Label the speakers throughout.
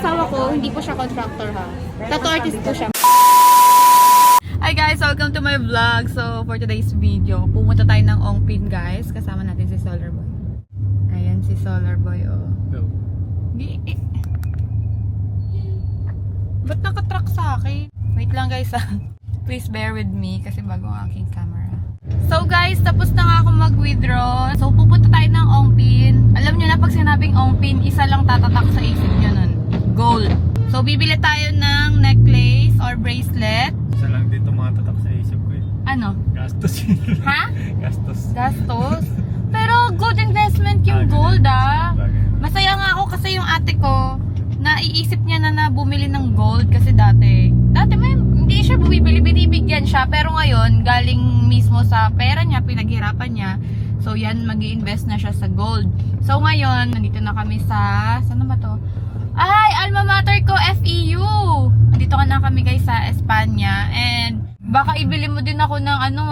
Speaker 1: asawa ko, hindi po siya contractor ha. Tattoo artist po siya. Hi guys! Welcome to my vlog. So, for today's video, pumunta tayo ng Ongpin guys. Kasama natin si Solar Boy. Ayan si Solar Boy, oh.
Speaker 2: Go.
Speaker 1: Ba't nakatrack sa akin? Wait lang guys ha. Please bear with me kasi bago ang aking camera. So guys, tapos na nga ako mag-withdraw. So, pupunta tayo ng Ongpin. Alam nyo na, pag sinabing Ongpin, isa lang tatatak sa isip nyo nun. Gold. So, bibili tayo ng necklace or bracelet.
Speaker 2: Isa lang dito mga tatak sa isip ko eh.
Speaker 1: Ano?
Speaker 2: Gastos yun.
Speaker 1: Ha?
Speaker 2: Gastos.
Speaker 1: Gastos? Pero good investment yung gold ah. Masaya nga ako kasi yung ate ko, naiisip niya na bumili ng gold kasi dati may, hindi siya bumibili, binibigyan siya. Pero ngayon, galing mismo sa pera niya, pinaghirapan niya. So yan, mag-i-invest na siya sa gold. So ngayon, nandito na kami sa, saan ba to? Ay, alma mater ko, FEU! Nandito na kami guys sa Espanya. And baka ibili mo din ako ng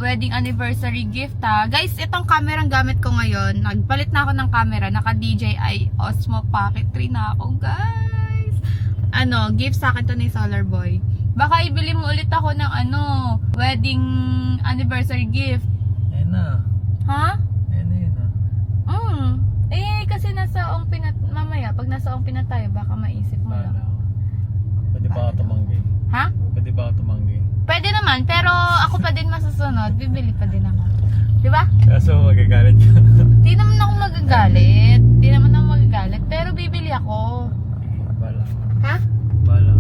Speaker 1: wedding anniversary gift ha. Guys, itong camera ang gamit ko ngayon. Nagpalit na ako ng camera. Naka DJI Osmo Pocket 3 na ako guys. Gift sa akin to ni Solar Boy. Baka ibili mo ulit ako ng wedding anniversary gift.
Speaker 2: Ayun na.
Speaker 1: Ha?
Speaker 2: Ayun na yun ah.
Speaker 1: Kasi nasa Ongpin na, mamaya, pag nasa Ongpin na tayo, baka maisip mo lang.
Speaker 2: Pwede ba ako tumanggi?
Speaker 1: Ha?
Speaker 2: Pwede ba ako tumanggi?
Speaker 1: Pwede naman, pero ako pa din masusunod. Bibili pa din ako. Diba?
Speaker 2: Kaso magagalit ka.
Speaker 1: Di naman ako magagalit. Di naman ako magagalit. Pero bibili ako.
Speaker 2: Bala.
Speaker 1: Ha?
Speaker 2: Bala.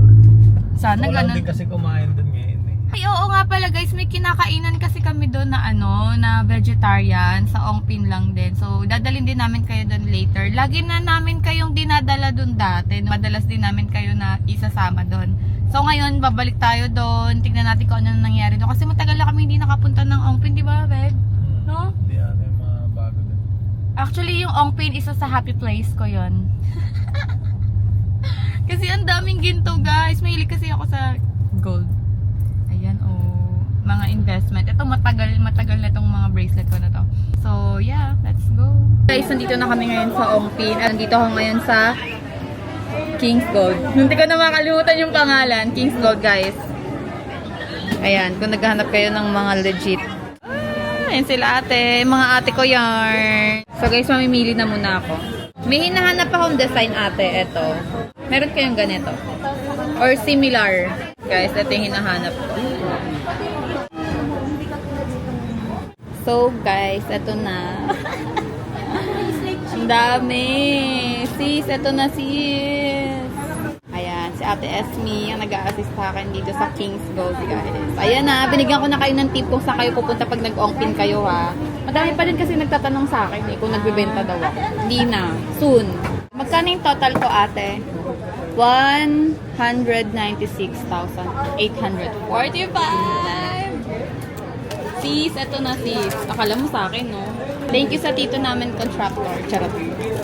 Speaker 1: Sana
Speaker 2: Wala
Speaker 1: ganun.
Speaker 2: din kasi kumain dun ngayon eh.
Speaker 1: Ay, oo nga pala guys. May kinakainan kasi kami doon na na vegetarian. Sa Ongpin lang din. So, dadalhin din namin kayo doon later. Lagi na namin kayong dinadala doon dati. Madalas din namin kayo na isasama doon. So ngayon, babalik tayo doon. Tingnan natin kung ano nangyari doon. Kasi matagal na kami hindi nakapunta ng Ongpin, di ba, babe? No?
Speaker 2: Hindi ata yung mga bago dun.
Speaker 1: Actually, yung Ongpin, isa sa happy place ko yon. Kasi ang daming ginto, guys. Mahilig kasi ako sa gold. Ayan, mga investment. Ito, matagal na itong mga bracelet ko na to. So, yeah, let's go. Guys, nandito na kami ngayon sa Ongpin. Nandito ako ngayon sa King's Gold. Hindi ko na makalimutan yung pangalan. King's Gold, guys. Ayan, kung naghahanap kayo ng mga legit. Ayan sila ate. Mga ate ko yarn. So guys, mamimili na muna ako. May hinahanap akong design ate. Ito. Meron kayong ganito. Or similar. Guys, ito yung hinahanap ko. So guys, ito na. Ang dami. Sis, ito na sis. Ayan, si Ate Esme ang nag-a-assist sa akin dito sa King's Gold, guys. Ayan na, binigyan ko na kayo ng tip kung saan kayo pupunta pag nag-Ongpin kayo, ha. Madami pa rin kasi nagtatanong sa akin, kung nagbibenta daw ako. Hindi na. Soon. Magkano yung total ko, ate? 196,845. Sis, ito na sis. Akala mo sa akin, no? Thank you sa tito namin contractor. Charot.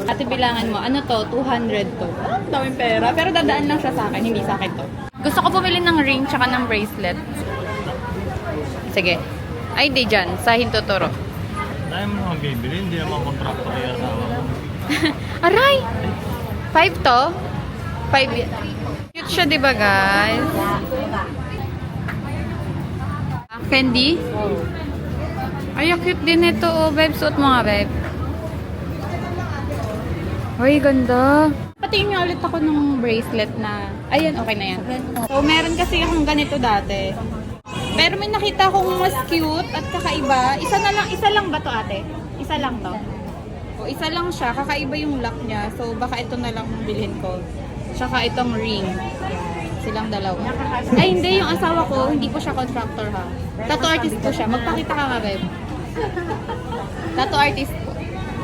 Speaker 1: Ate, bilangan mo. Ano to? 200 to. Ah, daming pera. Pero dadaan lang siya sa akin. Hindi sa akin to. Gusto ko bumili ng ring tsaka ng bracelet. Sige. Ay, di dyan. Sa Hintotoro.
Speaker 2: Dahil mo naman bibili, hindi naman kontraktor yung asawa mo.
Speaker 1: Aray! 5 to? 5 yan. Cute siya, diba guys? Candy? Ay, cute din ito, oh, babe. Suot mo nga, babe. Ay, ganda. Patingin nga ulit ako ng bracelet na... Ayan, okay na yan. So, meron kasi akong ganito dati. Pero may nakita akong mas cute at kakaiba. Isa lang ba to, ate? Isa lang to. O, isa lang siya. Kakaiba yung lock niya. So, baka ito na lang bilhin ko. Tsaka itong ring. Silang dalawa. Ay, hindi. Yung asawa ko, hindi po siya contractor, ha. Tattoo artist po siya. Magpakita ka nga, babe. Tattoo artist po.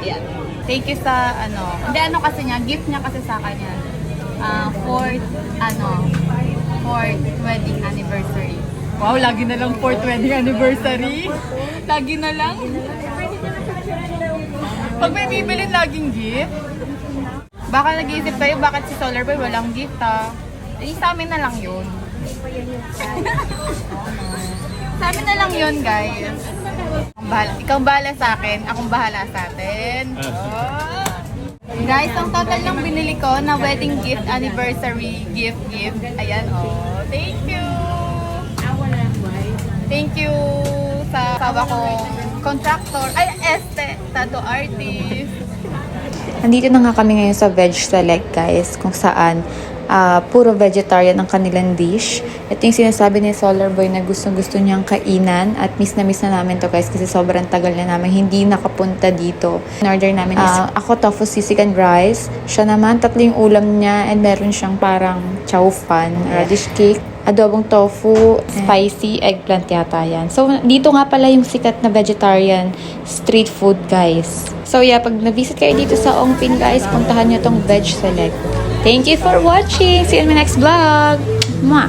Speaker 1: Yeah. Thank you sa, Hindi, kasi niya. Gift niya kasi sa akin yan. Fourth wedding anniversary. Wow, lagi na lang 4th wedding anniversary. Lagi na lang. Pag may bibili, laging gift. Baka nag-iisip kayo, bakit si Solar Boy walang gift, ha? Sa amin na lang yun. Sa amin na lang yun, guys. Ikaw bahala sa akin, akong bahala sa atin. Oh. Guys, ang total ng binili ko na wedding gift, anniversary gift. Ayan, oh. Thank you! Thank you sa asawa kong contractor. Ay, tattoo artist.
Speaker 3: Nandito na nga kami ngayon sa Veg Select, guys, kung saan puro vegetarian ang kanilang dish. Ito yung sinasabi ni Solar Boy na gusto niyang kainan at miss na namin to, guys, kasi sobrang tagal na namin hindi nakapunta dito. In order namin is ako tofu sisig and rice. Siya naman, 3 yung ulam niya and meron siyang parang chow fan, radish cake, adobong tofu, spicy eggplant yata yan. So, dito nga pala yung sikat na vegetarian street food, guys. So, yeah, pag na-visit kayo dito sa Ongpin, guys, puntahan nyo tong Veg Select. Thank you for watching! See you in my next vlog! Mwah!